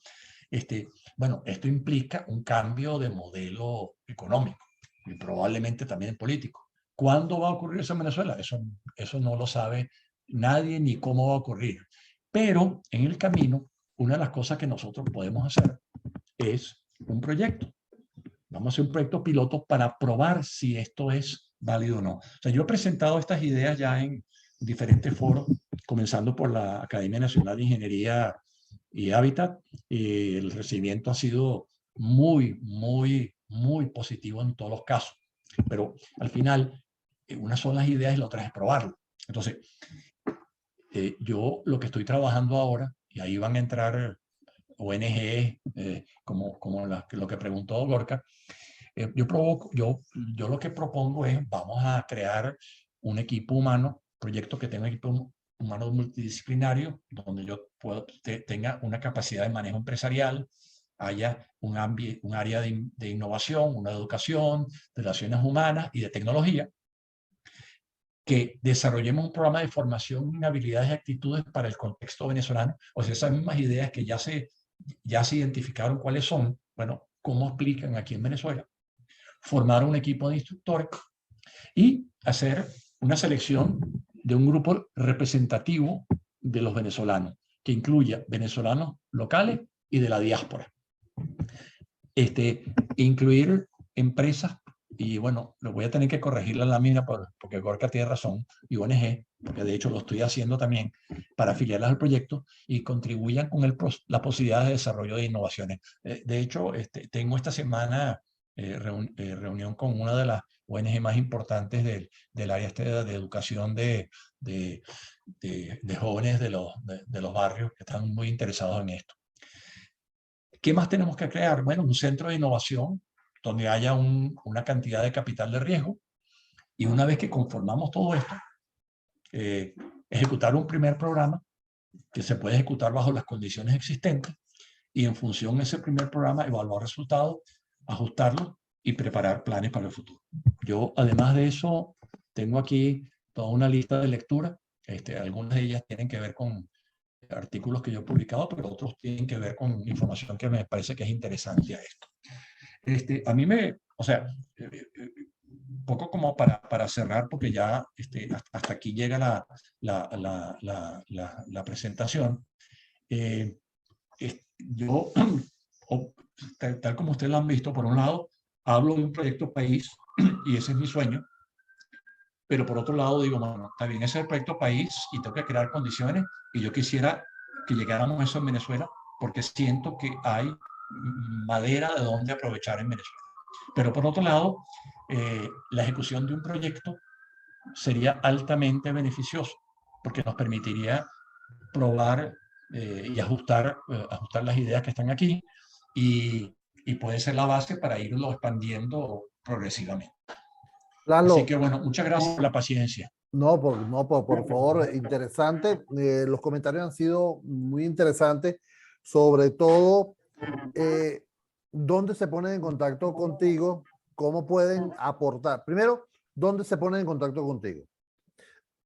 Bueno, esto implica un cambio de modelo económico y probablemente también político. ¿Cuándo va a ocurrir eso en Venezuela? Eso no lo sabe nadie ni cómo va a ocurrir. Pero en el camino, una de las cosas que nosotros podemos hacer es un proyecto. Vamos a hacer un proyecto piloto para probar si esto es válido o no. O sea, yo he presentado estas ideas ya en diferentes foros, comenzando por la Academia Nacional de Ingeniería y Hábitat, y el recibimiento ha sido muy, muy, muy positivo en todos los casos. Pero al final, unas son las ideas y la otra es probarlo. Entonces, yo lo que estoy trabajando ahora, y ahí van a entrar ONG, como lo que preguntó Gorka, yo lo que propongo es, vamos a crear un equipo humano, proyecto que tenga un equipo humano multidisciplinario, donde yo tenga una capacidad de manejo empresarial, haya un área de innovación, una educación, de relaciones humanas y de tecnología, que desarrollemos un programa de formación en habilidades y actitudes para el contexto venezolano, o sea, esas mismas ideas que ya se identificaron cuáles son, bueno, cómo aplican aquí en Venezuela, formar un equipo de instructores y hacer una selección de un grupo representativo de los venezolanos, que incluya venezolanos locales y de la diáspora. Incluir empresas, y bueno, lo voy a tener que corregir la lámina porque Gorka tiene razón, y ONG, porque de hecho lo estoy haciendo también, para afiliarlas al proyecto y contribuyan con la posibilidad de desarrollo de innovaciones. De hecho, tengo esta semana reunión con una de las ONG más importantes del área de educación de jóvenes de los barrios que están muy interesados en esto. ¿Qué más tenemos que crear? Bueno, un centro de innovación donde haya una cantidad de capital de riesgo Y una vez que conformamos todo esto, ejecutar un primer programa que se puede ejecutar bajo las condiciones existentes y en función de ese primer programa evaluar resultados, ajustarlos y preparar planes para el futuro. Yo, además de eso, tengo aquí toda una lista de lectura. Algunas de ellas tienen que ver con artículos que yo he publicado, pero otros tienen que ver con información que me parece que es interesante a esto. A mí o sea, un poco como para cerrar, porque ya hasta aquí llega la presentación. Yo, tal como ustedes lo han visto, por un lado, hablo de un proyecto país y ese es mi sueño, pero por otro lado digo, bueno, está bien, ese es el proyecto país y tengo que crear condiciones y yo quisiera que llegáramos a eso en Venezuela porque siento que hay madera de donde aprovechar en Venezuela. Pero por otro lado, la ejecución de un proyecto sería altamente beneficioso porque nos permitiría probar y ajustar las ideas que están aquí y puede ser la base para irlo expandiendo progresivamente. Así
Lalo,
que bueno, muchas gracias por la paciencia.
no, por favor, interesante. Los comentarios han sido muy interesantes, sobre todo dónde se ponen en contacto contigo, cómo pueden aportar. Primero, dónde se ponen en contacto contigo.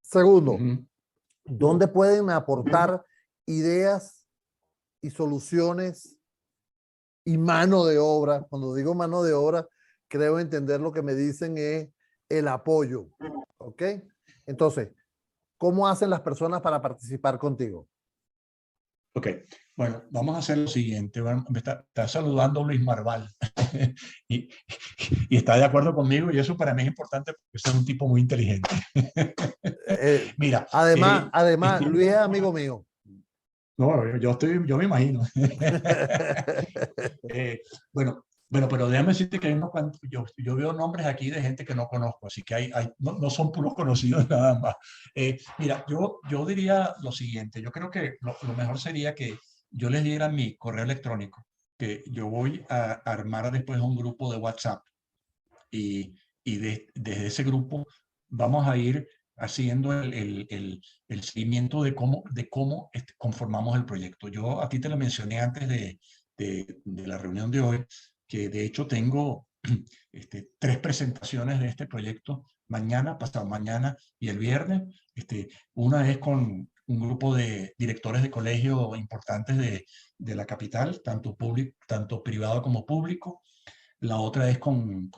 Segundo, dónde pueden aportar ideas y soluciones y mano de obra. Cuando digo mano de obra, creo entender lo que me dicen es el apoyo. ¿Ok? Entonces, ¿cómo hacen las personas para participar contigo?
Ok, bueno, vamos a hacer lo siguiente. Me está saludando Luis Marval y, y está de acuerdo conmigo y eso para mí es importante porque es un tipo muy inteligente. Mira,
Además, Luis es amigo mío.
no, yo me imagino. Bueno, pero déjame decirte que hay unos cuantos, yo veo nombres aquí de gente que no conozco, así que no son puros conocidos nada más. Mira, yo diría lo siguiente, yo creo que lo mejor sería que yo les diera mi correo electrónico, que yo voy a armar después un grupo de WhatsApp y desde ese grupo vamos a ir haciendo el seguimiento de cómo conformamos el proyecto. Yo a ti te lo mencioné antes de la reunión de hoy, que de hecho tengo 3 presentaciones de este proyecto, mañana, pasado mañana y el viernes. Una es con un grupo de directores de colegio importantes de la capital, tanto privado como público. La otra es con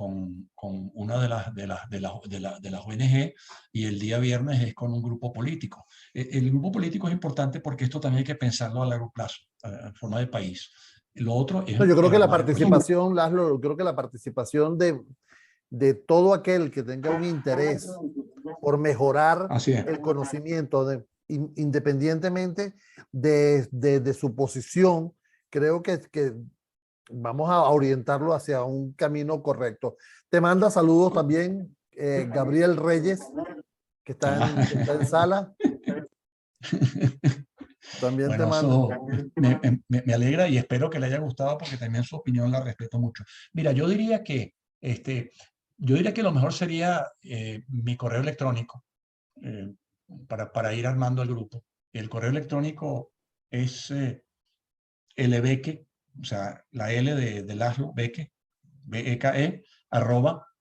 una de las ONG y el día viernes es con un grupo político. El grupo político es importante porque esto también hay que pensarlo a largo plazo, en forma de país. Lo otro es
No, yo creo que la
evaluar el proyecto.
participación, Laszlo, creo que la participación de todo aquel que tenga un interés por mejorar
Así es.
el conocimiento, independientemente de su posición, creo que vamos a orientarlo hacia un camino correcto. Te manda saludos también Gabriel Reyes, que está en sala. También
Bueno,
te manda.
eso me alegra y espero que le haya gustado porque también su opinión la respeto mucho. Mira, yo diría que lo mejor sería mi correo electrónico para ir armando el grupo. El correo electrónico es lbeque, o sea, la L de Laszlo, Beque, BEKE,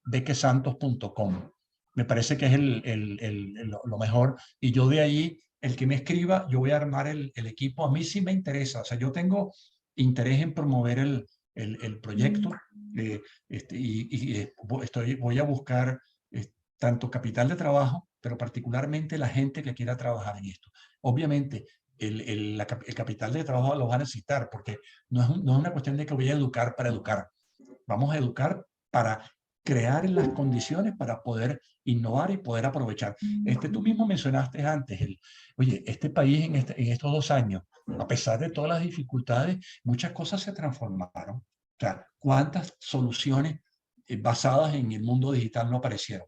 @bequesantos.com. Me parece que es lo mejor. Y yo de ahí, el que me escriba, yo voy a armar el equipo. A mí sí me interesa. O sea, yo tengo interés en promover el proyecto voy a buscar tanto capital de trabajo, pero particularmente la gente que quiera trabajar en esto. Obviamente, el capital de trabajo lo va a necesitar porque no es una cuestión de que voy a educar para educar. Vamos a educar para crear las condiciones para poder innovar y poder aprovechar. Tú mismo mencionaste antes, oye, este país en estos 2 años, a pesar de todas las dificultades, muchas cosas se transformaron. O sea, ¿cuántas soluciones basadas en el mundo digital no aparecieron?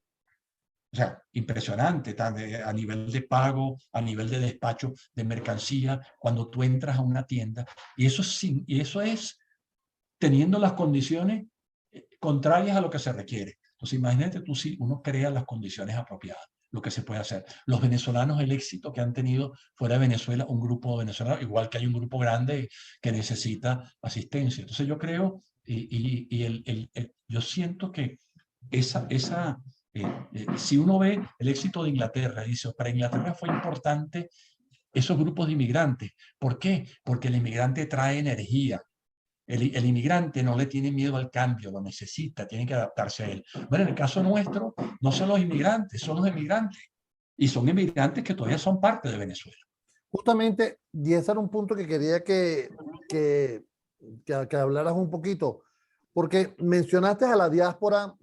O sea, impresionante, a nivel de pago, a nivel de despacho de mercancía, cuando tú entras a una tienda. Y eso es teniendo las condiciones contrarias a lo que se requiere. Entonces, imagínate tú si uno crea las condiciones apropiadas, lo que se puede hacer. Los venezolanos, el éxito que han tenido fuera de Venezuela, un grupo venezolano, igual que hay un grupo grande que necesita asistencia. Entonces, yo creo, yo siento que si uno ve el éxito de Inglaterra, dice, para Inglaterra fue importante esos grupos de inmigrantes. ¿Por qué? Porque el inmigrante trae energía. El inmigrante no le tiene miedo al cambio, lo necesita, tiene que adaptarse a él. Bueno, en el caso nuestro, no son los inmigrantes, son los emigrantes. Y son inmigrantes que todavía son parte de Venezuela.
Justamente, y ese era un punto que quería que hablaras un poquito, porque mencionaste a la diáspora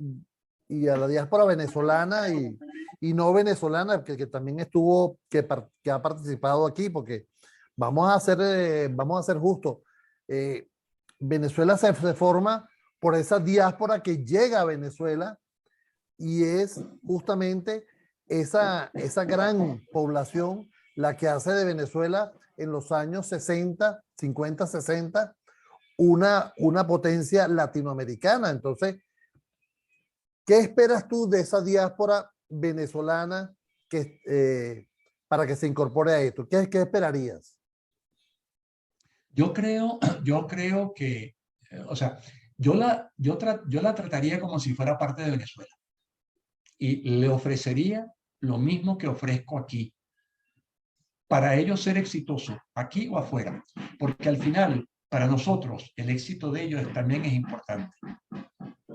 y a la diáspora venezolana y no venezolana, que también estuvo, que ha participado aquí, porque vamos a ser justos. Venezuela se forma por esa diáspora que llega a Venezuela y es justamente esa gran población la que hace de Venezuela en los años 60, 50, 60, una potencia latinoamericana. Entonces, ¿qué esperas tú de esa diáspora venezolana para que se incorpore a esto? ¿Qué esperarías?
Yo creo que, o sea, yo la trataría como si fuera parte de Venezuela y le ofrecería lo mismo que ofrezco aquí para ellos ser exitosos aquí o afuera, porque al final, para nosotros, el éxito de ellos también es importante.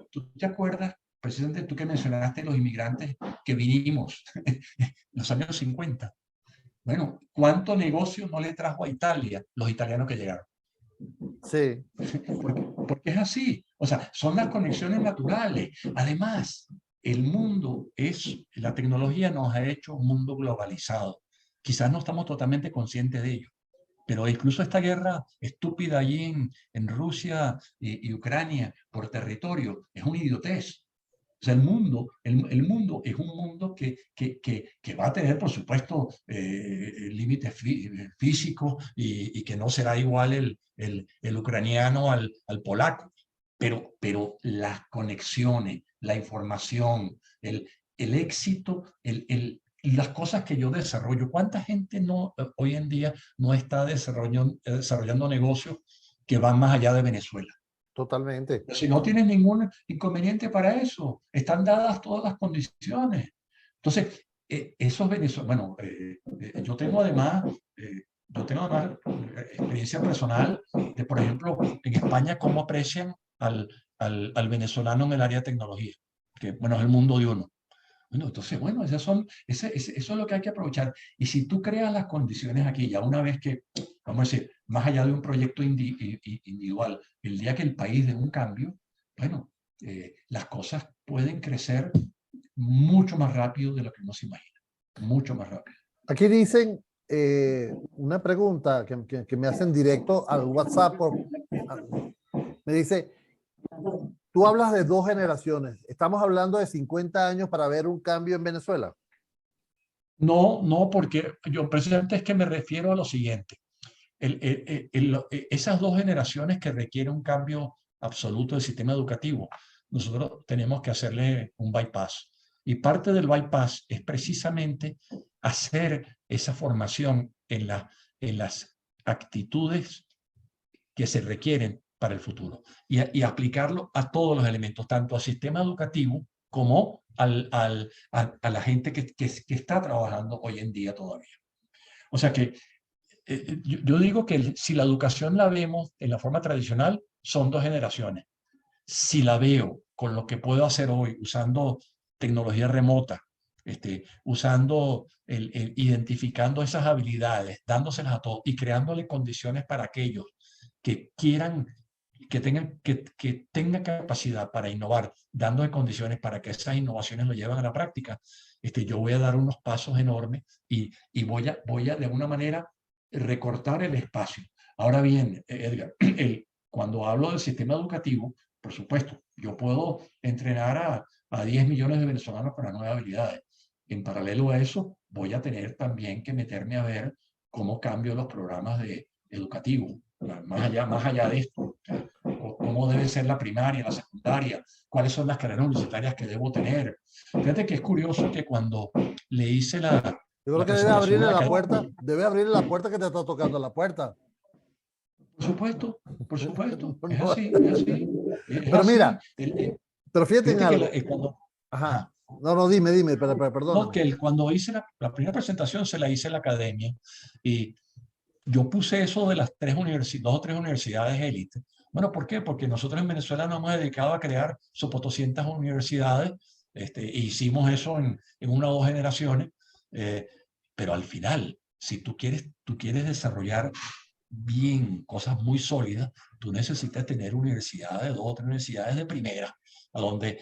¿Tú te acuerdas, precisamente tú que mencionaste los inmigrantes que vinimos en los años 50? Bueno, ¿cuánto negocio no le trajo a Italia los italianos que llegaron?
Sí.
Porque es así. O sea, son las conexiones naturales. Además, la tecnología nos ha hecho un mundo globalizado. Quizás no estamos totalmente conscientes de ello, pero incluso esta guerra estúpida allí en Rusia y Ucrania por territorio es una idiotez. O sea, el mundo es un mundo que va a tener, por supuesto, límites físicos y que no será igual el ucraniano al polaco. Pero las conexiones, la información, el éxito, las cosas que yo desarrollo, ¿cuánta gente hoy en día no está desarrollando negocios que van más allá de Venezuela?
Totalmente.
Pero si no tienes ningún inconveniente para eso, están dadas todas las condiciones. Entonces, esos venezolanos, yo tengo además, experiencia personal de, por ejemplo, en España, cómo aprecian al venezolano en el área de tecnología, que, bueno, es el mundo de uno. Bueno, entonces, bueno, eso es lo que hay que aprovechar. Y si tú creas las condiciones aquí, ya una vez que, vamos a decir, más allá de un proyecto individual, el día que el país dé un cambio, bueno, las cosas pueden crecer mucho más rápido de lo que uno se imagina. Mucho más rápido.
Aquí dicen una pregunta que me hacen directo al WhatsApp. Me dice, tú hablas de 2 generaciones. ¿Estamos hablando de 50 años para ver un cambio en Venezuela?
No, porque yo precisamente es que me refiero a lo siguiente. Esas 2 generaciones que requieren un cambio absoluto del sistema educativo, nosotros tenemos que hacerle un bypass. Y parte del bypass es precisamente hacer esa formación en las actitudes que se requieren para el futuro y aplicarlo a todos los elementos, tanto al sistema educativo como a la gente que está trabajando hoy en día todavía. O sea que yo digo que si la educación la vemos en la forma tradicional, son 2 generaciones. Si la veo con lo que puedo hacer hoy, usando tecnología remota, identificando esas habilidades, dándoselas a todos y creándole condiciones para aquellos que quieran, que tengan capacidad para innovar, dándole condiciones para que esas innovaciones lo lleven a la práctica, yo voy a dar unos pasos enormes y voy a de alguna manera recortar el espacio. Ahora bien, Edgar, cuando hablo del sistema educativo, por supuesto, yo puedo entrenar a 10 millones de venezolanos para nuevas habilidades. En paralelo a eso, voy a tener también que meterme a ver cómo cambio los programas educativos, más allá de esto. cómo debe ser la primaria, la secundaria, cuáles son las carreras universitarias que debo tener. Fíjate que es curioso que cuando le hice
Yo creo
la
que debe
presentación
abrirle
a la
la
academia,
puerta, debe abrirle la puerta que te está tocando la puerta.
por supuesto,
No,
es
no.
así, es así, es
Pero
así.
mira, pero fíjate en
Fíjate que
algo.
cuando,
Ajá.
ajá,
No, no, dime, pero
no,
perdóname.
que cuando hice la primera presentación se la hice en la academia y yo puse eso de las dos o tres universidades élite. Bueno, ¿por qué? Porque nosotros en Venezuela nos hemos dedicado a crear sopo 200 universidades, e hicimos eso en una o dos generaciones, eh, pero al final, si tú quieres desarrollar bien cosas muy sólidas, tú necesitas tener universidades, dos o tres universidades de primera, a donde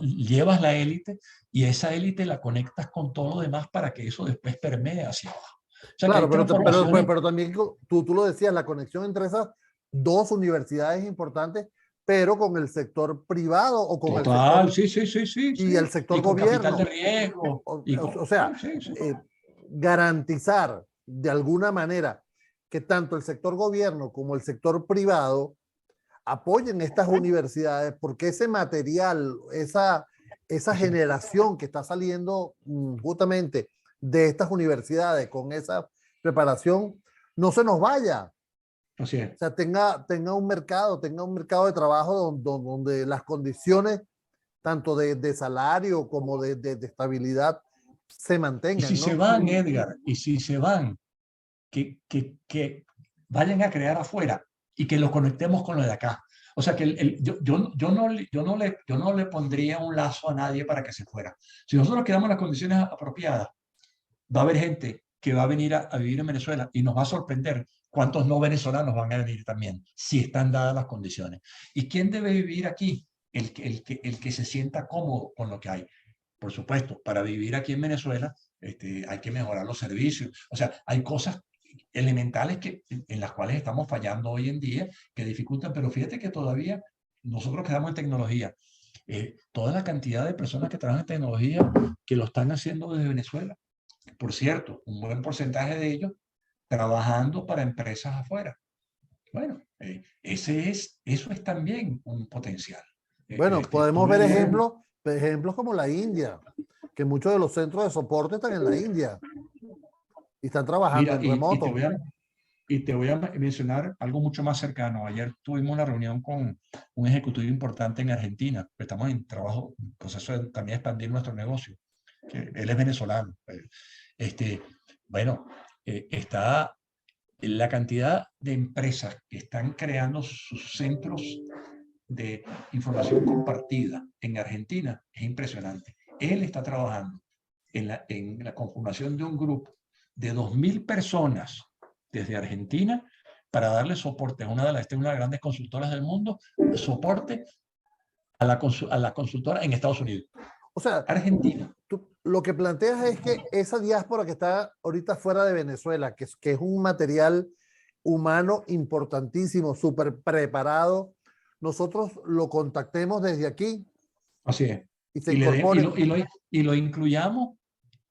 llevas la élite y esa élite la conectas con todo lo demás para que eso después permee hacia abajo. O sea que
Claro,
hay transformaciones.
pero también tú lo decías, la conexión entre esas dos universidades importantes, pero con el sector privado o con el sector
Total, sí, sí, sí, sí,
y el
sí.
sector
Y con capital de
gobierno.
riesgo. Y
O
con,
sea,
sí, sí.
garantizar de alguna manera que tanto el sector gobierno como el sector privado apoyen estas universidades, porque ese material, esa generación que está saliendo justamente de estas universidades con esa preparación, no se nos vaya.
Así es.
O sea, tenga un mercado de trabajo donde las condiciones tanto de salario como de estabilidad se
Y si
mantengan,
se
¿no?
van, Edgar, y si se van, que vayan a crear afuera y que lo conectemos con lo de acá. O sea, que yo no le pondría un lazo a nadie para que se fuera. Si nosotros creamos las condiciones apropiadas, va a haber gente que va a venir a vivir en Venezuela y nos va a sorprender cuántos no venezolanos van a venir también, si están dadas las condiciones. ¿Y quién debe vivir aquí? El que se sienta cómodo con lo que hay. Por supuesto, para vivir aquí en Venezuela hay que mejorar los servicios. O sea, hay cosas elementales en las cuales estamos fallando hoy en día que dificultan, pero fíjate que todavía nosotros quedamos en tecnología. Toda la cantidad de personas que trabajan en tecnología que lo están haciendo desde Venezuela. Por cierto, un buen porcentaje de ellos trabajando para empresas afuera. Bueno, eso es también un potencial.
Bueno, podemos
Estuve
ver
viendo,
ejemplos como la India, que muchos de los centros de soporte están en la India y están trabajando
mira,
en remoto.
y te voy a mencionar algo mucho más cercano. Ayer tuvimos una reunión con un ejecutivo importante en Argentina. Estamos en trabajo, en proceso de también expandir nuestro negocio. Que él es venezolano. Este, bueno, está la cantidad de empresas que están creando sus centros de información compartida en Argentina es impresionante. Él está trabajando en la conformación de un grupo de 2.000 personas desde Argentina para darle soporte a una de las grandes consultoras del mundo, soporte a la consultora en Estados Unidos.
O sea,
Argentina.
lo que planteas es que esa diáspora que está ahorita fuera de Venezuela, que es un material humano importantísimo, súper preparado, nosotros lo contactemos desde aquí
Así es.
y se
Y,
incorporen.
y lo incluyamos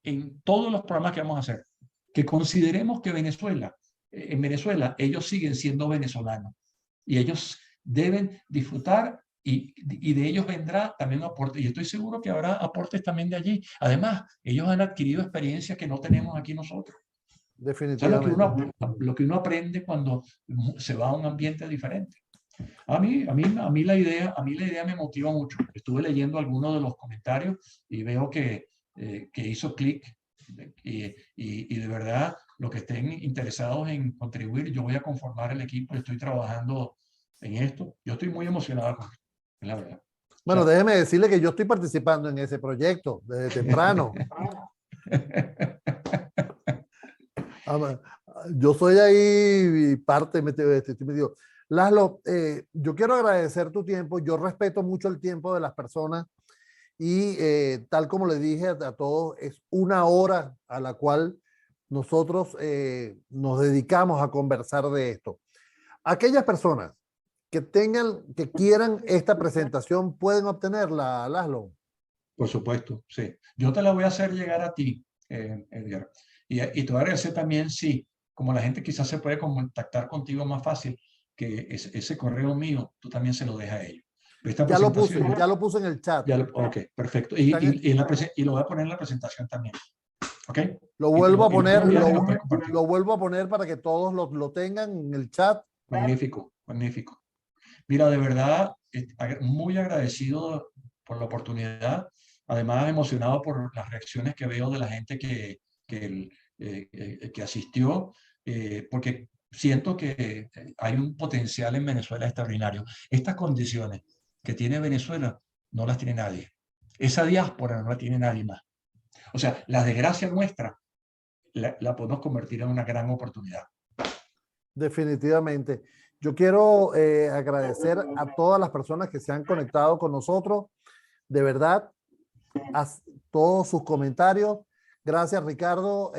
en todos los programas que vamos a hacer. Que consideremos que Venezuela, en Venezuela, ellos siguen siendo venezolanos y ellos deben disfrutar y de ellos vendrá también un aporte. Y estoy seguro que habrá aportes también de allí. Además, ellos han adquirido experiencias que no tenemos aquí nosotros. O sea,
Definitivamente.
lo que uno aprende cuando se va a un ambiente diferente. A mí la idea me motiva mucho. Estuve leyendo algunos de los comentarios y veo que hizo clic y de verdad, los que estén interesados en contribuir, yo voy a conformar el equipo y estoy trabajando en esto. Yo estoy muy emocionado con esto, es la verdad. O
Bueno,
sea,
déjeme decirle que yo estoy participando en ese proyecto desde temprano. Yo soy ahí parte, estoy metido. Laszlo, yo quiero agradecer tu tiempo. Yo respeto mucho el tiempo de las personas y tal como le dije a todos, es una hora a la cual nosotros nos dedicamos a conversar de esto. Aquellas personas que quieran esta presentación pueden obtenerla, Laszlo.
por supuesto, sí. Yo te la voy a hacer llegar a ti, Edgar. Y te voy a agradecer también, sí, como la gente quizás se puede contactar contigo más fácil, que ese correo mío, tú también se lo dejas a ellos. Esta
Ya lo puse,
presentación,
ya lo puse en el chat.
ok, perfecto.
Está en-
Y lo voy a poner en la presentación también. ¿Ok?
Lo
Y
vuelvo a
y lo
poner,
envías y lo puedes compartir.
lo vuelvo a poner para que todos lo tengan en el chat.
Magnífico, magnífico. Mira, de verdad, muy agradecido por la oportunidad. Además, emocionado por las reacciones que veo de la gente que asistió, porque siento que hay un potencial en Venezuela extraordinario. Estas condiciones que tiene Venezuela no las tiene nadie. Esa diáspora no la tiene nadie más. O sea, la desgracia nuestra la podemos convertir en una gran oportunidad.
Definitivamente. Yo quiero agradecer a todas las personas que se han conectado con nosotros. De verdad, a todos sus comentarios. Gracias, Ricardo.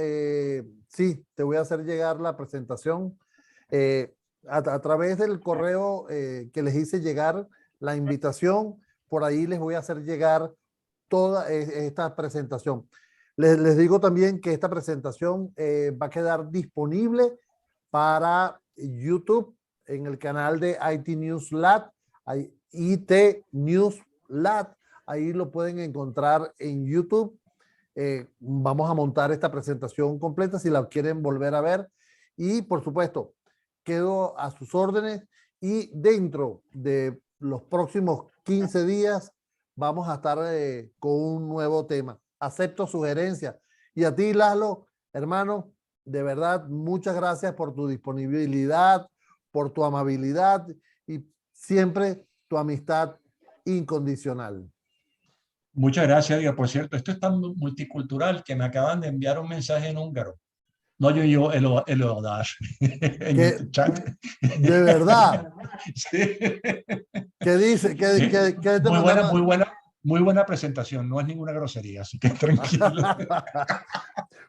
Sí, te voy a hacer llegar la presentación a través del correo que les hice llegar la invitación. Por ahí les voy a hacer llegar toda esta presentación. Les digo también que esta presentación va a quedar disponible para YouTube en el canal de IT News Lab, IT News Lab. Ahí lo pueden encontrar en YouTube. Vamos a montar esta presentación completa si la quieren volver a ver. Y por supuesto, quedo a sus órdenes y dentro de los próximos 15 días vamos a estar con un nuevo tema. Acepto sugerencias. Y a ti, Laszlo, hermano, de verdad, muchas gracias por tu disponibilidad, por tu amabilidad y siempre tu amistad incondicional.
Muchas gracias, Edgar. Por cierto, esto es tan multicultural que me acaban de enviar un mensaje en húngaro. No, el Odash en
Que,
el chat.
de verdad.
Sí.
¿Qué dice? ¿Qué te mandamos?
Muy buena presentación. No es ninguna grosería, así que tranquilo.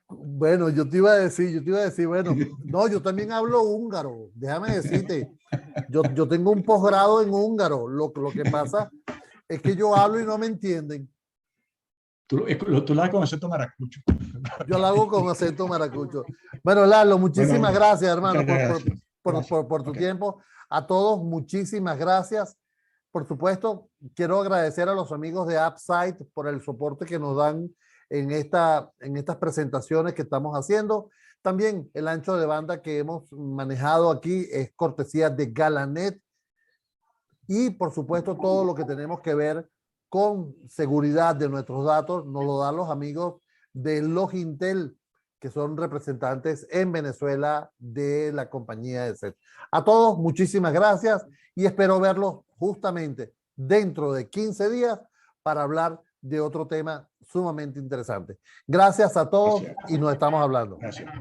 Bueno, yo te iba a decir, bueno, no, yo también hablo húngaro. Déjame decirte, yo tengo un posgrado en húngaro. Lo que pasa es que yo hablo y no me entienden.
Tú la con acento maracucho.
Yo lo hago con acento maracucho. Bueno, Laszlo, muchísimas gracias, hermano, por tu tiempo. A todos, muchísimas gracias. Por supuesto, quiero agradecer a los amigos de AppSite por el soporte que nos dan en estas presentaciones que estamos haciendo. También el ancho de banda que hemos manejado aquí es cortesía de Galanet. Y por supuesto, todo lo que tenemos que ver con seguridad de nuestros datos nos lo dan los amigos de Logintel, que son representantes en Venezuela de la compañía de SET. A todos, muchísimas gracias y espero verlos justamente dentro de 15 días para hablar de otro tema sumamente interesante. Gracias a todos y nos estamos hablando.
Gracias.